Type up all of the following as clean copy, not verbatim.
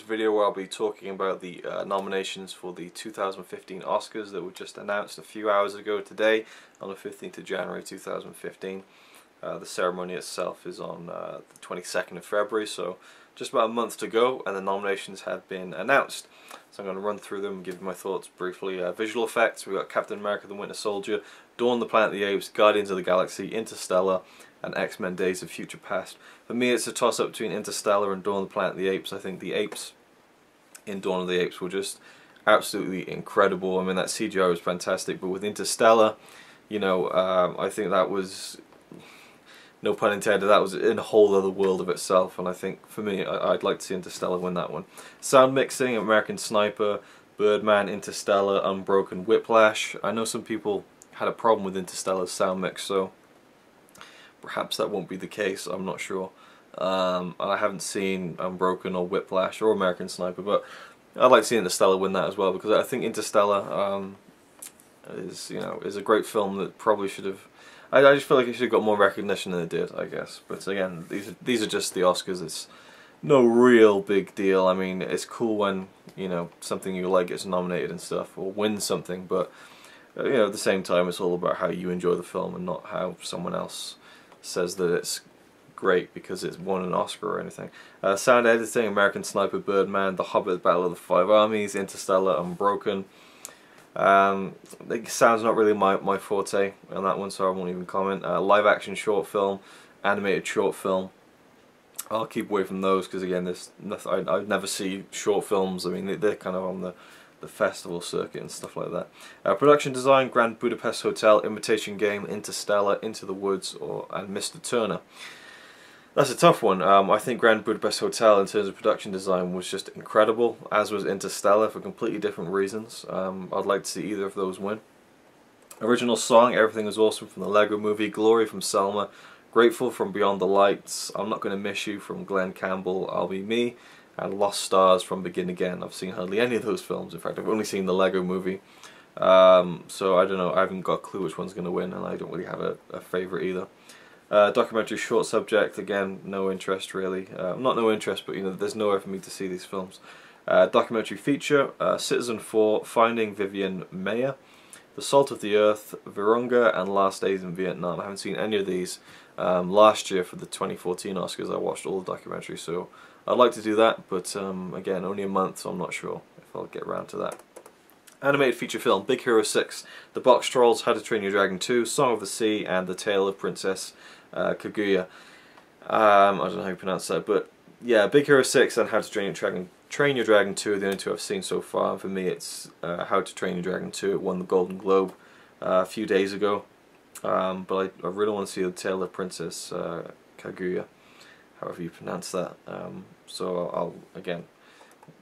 video where I'll be talking about the nominations for the 2015 Oscars that were just announced a few hours ago today, on the 15th of January 2015. The ceremony itself is on the 22nd of February, so just about a month to go, and the nominations have been announced. So I'm going to run through them and give you my thoughts briefly. Visual effects, we've got Captain America the Winter Soldier, Dawn of the Planet of the Apes, Guardians of the Galaxy, Interstellar, and X-Men Days of Future Past. For me, it's a toss-up between Interstellar and Dawn of the Planet of the Apes. I think the apes in Dawn of the Apes were just absolutely incredible. I mean, that CGI was fantastic, but with Interstellar, you know, I think that was, no pun intended, that was in a whole other world of itself, and I think, for me, I'd like to see Interstellar win that one. Sound mixing, American Sniper, Birdman, Interstellar, Unbroken, Whiplash. I know some people had a problem with Interstellar's sound mix, so perhaps that won't be the case, I'm not sure. I haven't seen Unbroken or Whiplash or American Sniper, but I'd like to see Interstellar win that as well, because I think Interstellar is a great film that probably should have. I just feel like it should have got more recognition than it did, I guess. But again, these are just the Oscars. It's no real big deal. I mean, it's cool when something you like gets nominated and stuff, or wins something, but at the same time, it's all about how you enjoy the film and not how someone else says that it's great because it's won an Oscar or anything. Sound editing, American Sniper, Birdman, The Hobbit, Battle of the Five Armies, Interstellar, Unbroken. The sound's not really my forte on that one, so I won't even comment. Live action short film, animated short film. I'll keep away from those because again, there's nothing, I'd never see short films. I mean, they're kind of on the festival circuit and stuff like that. Production design, Grand Budapest Hotel, Imitation Game, Interstellar, Into the Woods, and Mr. Turner. That's a tough one. I think Grand Budapest Hotel, in terms of production design, was just incredible, as was Interstellar, for completely different reasons. I'd like to see either of those win. Original song, Everything Was Awesome from the Lego Movie, Glory from Selma, Grateful from Beyond the Lights, I'm Not Gonna Miss You from Glenn Campbell, I'll Be Me, and Lost Stars from Begin Again. I've seen hardly any of those films. In fact, I've only seen the Lego Movie. So I don't know, I haven't got a clue which one's going to win, and I don't really have a favourite either. Documentary short subject, again, no interest really. Not no interest, but there's nowhere for me to see these films. Documentary feature, Citizen 4, Finding Vivian Maier, The Salt of the Earth, Virunga, and Last Days in Vietnam. I haven't seen any of these. Last year for the 2014 Oscars I watched all the documentaries, so I'd like to do that, but again, only a month, so I'm not sure if I'll get around to that. Animated feature film, Big Hero 6, The Box Trolls, How to Train Your Dragon 2, Song of the Sea, and The Tale of Princess Kaguya. I don't know how you pronounce that, but yeah, Big Hero 6 and How to Train Your Dragon 2 are the only two I've seen so far, and for me it's How to Train Your Dragon 2. It won the Golden Globe a few days ago, but I really want to see The Tale of Princess Kaguya, however you pronounce that. So I'll again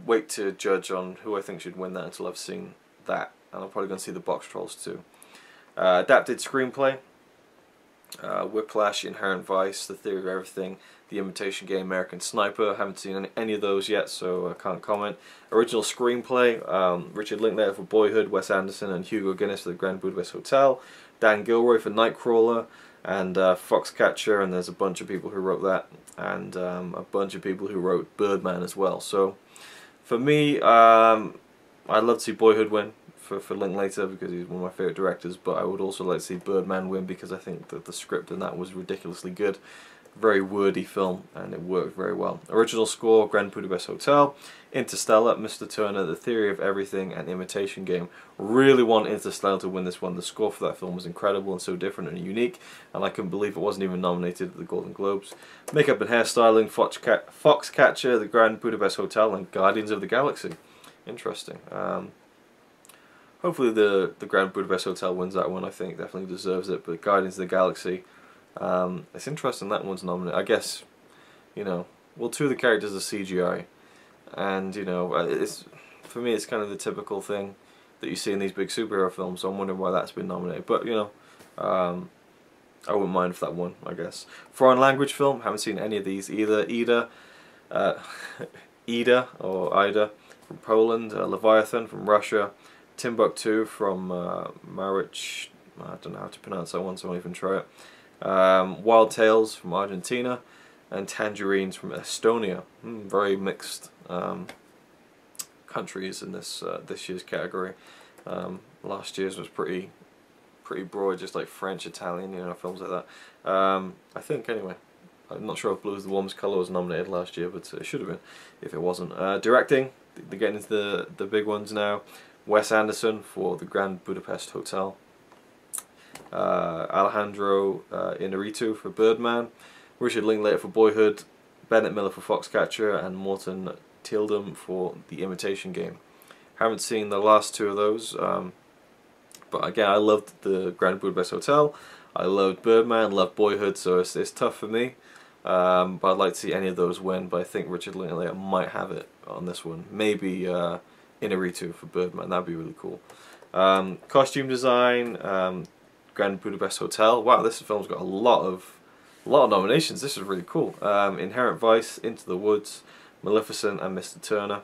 wait to judge on who I think should win that until I've seen that, and I'm probably going to see The Box Trolls too. Adapted screenplay, Whiplash, Inherent Vice, The Theory of Everything, The Imitation Game, American Sniper. I haven't seen any of those yet, so I can't comment. Original screenplay, Richard Linklater for Boyhood, Wes Anderson and Hugo Guinness for The Grand Budapest Hotel, Dan Gilroy for Nightcrawler, and Foxcatcher, and there's a bunch of people who wrote that, and a bunch of people who wrote Birdman as well. So for me, I'd love to see Boyhood win for Linklater because he's one of my favourite directors, but I would also like to see Birdman win because I think that the script in that was ridiculously good. Very wordy film, and it worked very well. Original score, Grand Budapest Hotel, Interstellar, Mr. Turner, The Theory of Everything, and Imitation Game. Really want Interstellar to win this one. The score for that film was incredible and so different and unique, and I couldn't believe it wasn't even nominated at the Golden Globes. Makeup and hairstyling, Foxcatcher, The Grand Budapest Hotel, and Guardians of the Galaxy. Interesting. Hopefully the Grand Budapest Hotel wins that one. I think definitely deserves it, but Guardians of the Galaxy, it's interesting that one's nominated. I guess, well, two of the characters are CGI, and it's, for me, it's kind of the typical thing that you see in these big superhero films, so I'm wondering why that's been nominated, but I wouldn't mind if that won, I guess. Foreign language film, haven't seen any of these either. Ida from Poland, Leviathan from Russia, Timbuktu from Marich, I don't know how to pronounce that one, so I won't even try it. Wild Tales from Argentina, and Tangerines from Estonia. Very mixed countries in this year's category. Last year's was pretty broad, just like French, Italian, films like that. I think anyway. I'm not sure if Blue is the Warmest Colour was nominated last year, but it should have been if it wasn't. Directing, they're getting into the big ones now. Wes Anderson for The Grand Budapest Hotel. Alejandro Inarritu for Birdman. Richard Linklater for Boyhood. Bennett Miller for Foxcatcher, and Morton Tildum for The Imitation Game. Haven't seen the last two of those, but again, I loved The Grand Budapest Hotel. I loved Birdman, loved Boyhood, so it's tough for me. But I'd like to see any of those win, but I think Richard Linklater might have it on this one. Maybe Inarritu for Birdman, that'd be really cool. Costume design, Grand Budapest Hotel. Wow, this film's got a lot of nominations. This is really cool. Inherent Vice, Into the Woods, Maleficent, and Mr. Turner.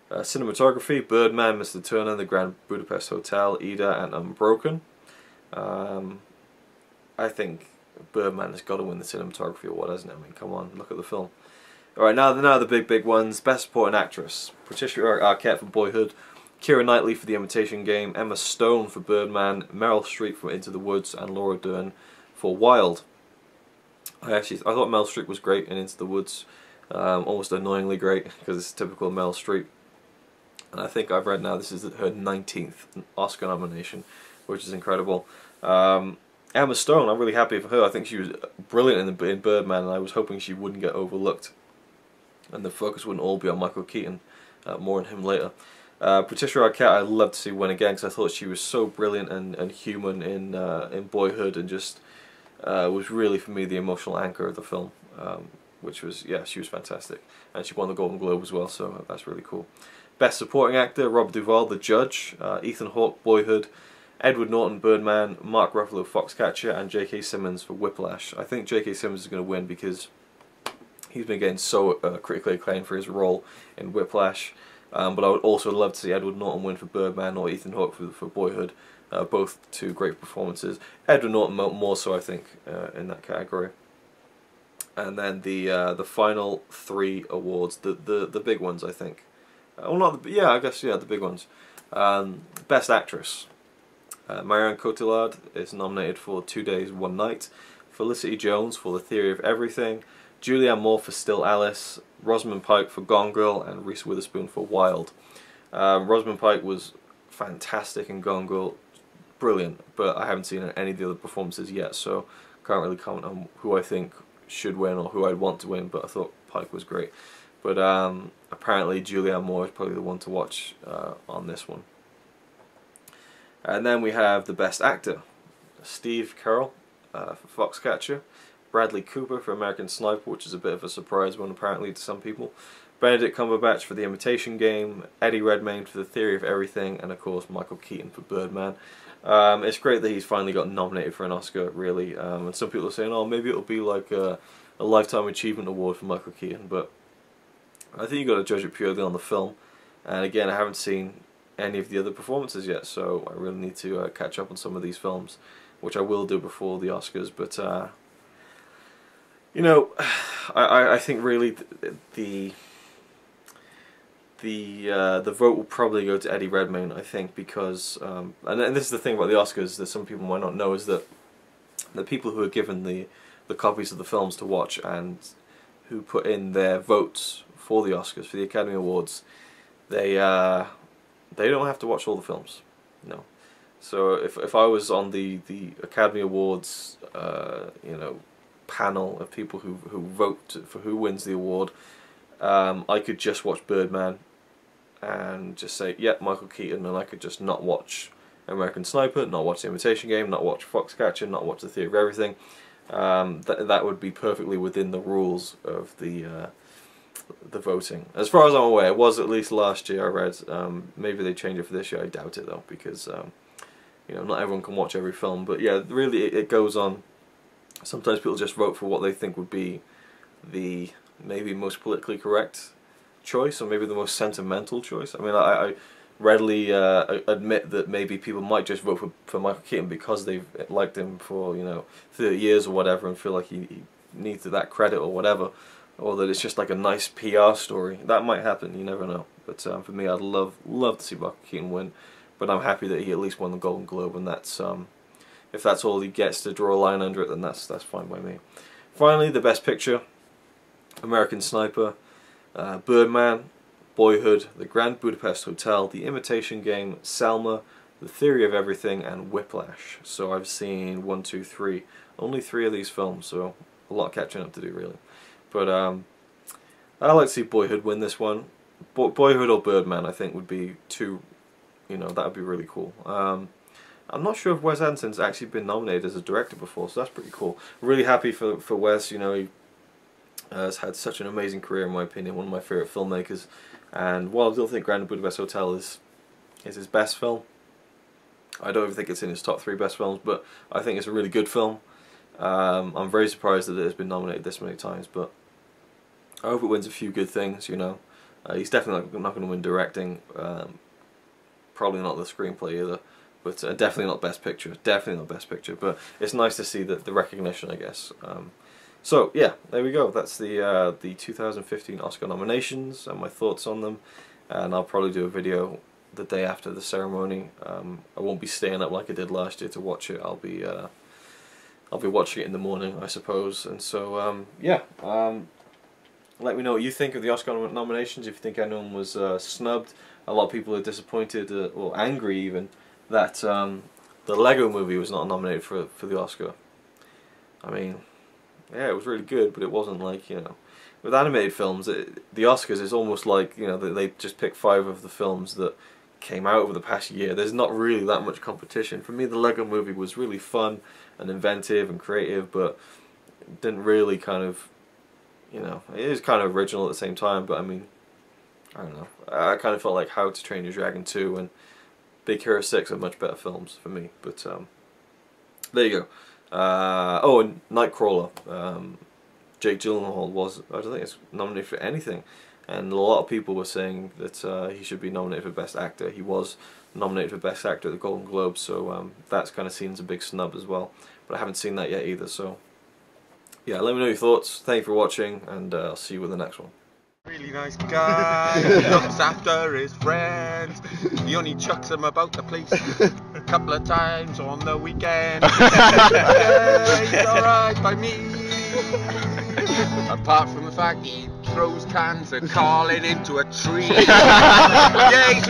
Cinematography, Birdman, Mr. Turner, The Grand Budapest Hotel, Ida, and Unbroken. I think Birdman has got to win the cinematography award, hasn't it? I mean, come on, look at the film. Alright, now the big ones. Best Supporting Actress. Patricia Arquette for Boyhood, Keira Knightley for The Imitation Game, Emma Stone for Birdman, Meryl Streep for Into the Woods, and Laura Dern for Wild. I thought Meryl Streep was great in Into the Woods. Almost annoyingly great, because it's typical Meryl Streep. And I think I've read now this is her 19th Oscar nomination, which is incredible. Emma Stone, I'm really happy for her. I think she was brilliant in Birdman, and I was hoping she wouldn't get overlooked, and the focus wouldn't all be on Michael Keaton. More on him later. Patricia Arquette, I'd love to see win again, because I thought she was so brilliant and human in Boyhood, and just was really, for me, the emotional anchor of the film. Which was, yeah, she was fantastic, and she won the Golden Globe as well, so that's really cool. Best Supporting Actor, Robert Duvall, The Judge, Ethan Hawke, Boyhood, Edward Norton, Birdman, Mark Ruffalo, Foxcatcher, and J.K. Simmons for Whiplash. I think J.K. Simmons is going to win because he's been getting so critically acclaimed for his role in Whiplash, but I would also love to see Edward Norton win for Birdman, or Ethan Hawke for Boyhood. Both two great performances. Edward Norton more so, I think, in that category. And then the final three awards, the big ones, I think. The big ones. Best Actress. Marion Cotillard is nominated for 2 Days, One Night. Felicity Jones for The Theory of Everything. Julianne Moore for Still Alice. Rosamund Pike for Gone Girl, and Reese Witherspoon for Wild. Rosamund Pike was fantastic in Gone Girl, brilliant, but I haven't seen any of the other performances yet, so can't really comment on who I think should win or who I'd want to win, but I thought Pike was great. But apparently Julianne Moore is probably the one to watch on this one. And then we have the Best Actor. Steve Carell for Foxcatcher, Bradley Cooper for American Sniper, which is a bit of a surprise one apparently to some people, Benedict Cumberbatch for The Imitation Game, Eddie Redmayne for The Theory of Everything, and of course Michael Keaton for Birdman. It's great that he's finally got nominated for an Oscar, really, and some people are saying, oh, maybe it'll be like a Lifetime Achievement Award for Michael Keaton, but I think you've got to judge it purely on the film, and again, I haven't seen any of the other performances yet, so I really need to catch up on some of these films, which I will do before the Oscars, but you know, I think really the vote will probably go to Eddie Redmayne, I think, because and this is the thing about the Oscars that some people might not know, is that the people who are given the copies of the films to watch and who put in their votes for the Oscars, for the Academy Awards, they don't have to watch all the films, no. So if I was on the Academy Awards panel of people who vote for who wins the award, I could just watch Birdman and just say, yep, Michael Keaton, and I could just not watch American Sniper, not watch The Imitation Game, not watch Foxcatcher, not watch The Theory of Everything. That would be perfectly within the rules of the voting. As far as I'm aware, it was at least last year, I read. Maybe they change it for this year, I doubt it though, because you know, not everyone can watch every film, but yeah, really it goes on. Sometimes people just vote for what they think would be the maybe most politically correct choice, or maybe the most sentimental choice. I mean, I readily admit that maybe people might just vote for Michael Keaton because they've liked him for 30 years or whatever, and feel like he needs that credit or whatever, or that it's just like a nice PR story. That might happen, you never know. But But for me, I'd love to see Michael Keaton win. But I'm happy that he at least won the Golden Globe, and that's if that's all he gets to draw a line under it, then that's fine by me. Finally, the Best Picture: American Sniper, Birdman, Boyhood, The Grand Budapest Hotel, The Imitation Game, Selma, The Theory of Everything, and Whiplash. So I've seen 1, 2, 3, only 3 of these films, so a lot of catching up to do really. But I'd like to see Boyhood win this one. Boyhood or Birdman, I think, would be two. That would be really cool. I'm not sure if Wes Anderson's actually been nominated as a director before, so that's pretty cool. Really happy for Wes. He has had such an amazing career, in my opinion. One of my favourite filmmakers. And while I don't think Grand Budapest Hotel is his best film, I don't even think it's in his top 3 best films, but I think it's a really good film. I'm very surprised that it has been nominated this many times, but I hope it wins a few good things. He's definitely not going to win directing. Probably not the screenplay either, but definitely not Best Picture. Definitely not Best Picture. But it's nice to see the recognition, I guess. So yeah, there we go. That's the 2015 Oscar nominations and my thoughts on them. And I'll probably do a video the day after the ceremony. I won't be staying up like I did last year to watch it. I'll be watching it in the morning, I suppose. And so yeah. Let me know what you think of the Oscar nominations. If you think anyone was snubbed. A lot of people are disappointed, or angry even, that the Lego Movie was not nominated for the Oscar. I mean, yeah, it was really good, but it wasn't like, with animated films, the Oscars is almost like, they just pick 5 of the films that came out over the past year. There's not really that much competition. For me, the Lego Movie was really fun and inventive and creative, but didn't really kind of, it is kind of original at the same time, but I mean, I don't know. I kind of felt like How to Train Your Dragon 2 and Big Hero 6 are much better films for me. But there you go. Oh, and Nightcrawler. Jake Gyllenhaal was, I don't think it's nominated for anything. And a lot of people were saying that he should be nominated for Best Actor. He was nominated for Best Actor at the Golden Globes, so that's kind of seen as a big snub as well. But I haven't seen that yet either, so yeah, let me know your thoughts. Thank you for watching, and I'll see you with the next one. Really nice guy, looks after his friends. He only chucks them about the place a couple of times on the weekend. Yeah, he's alright by me. Apart from the fact he throws cans of Carlin into a tree. Yeah, he's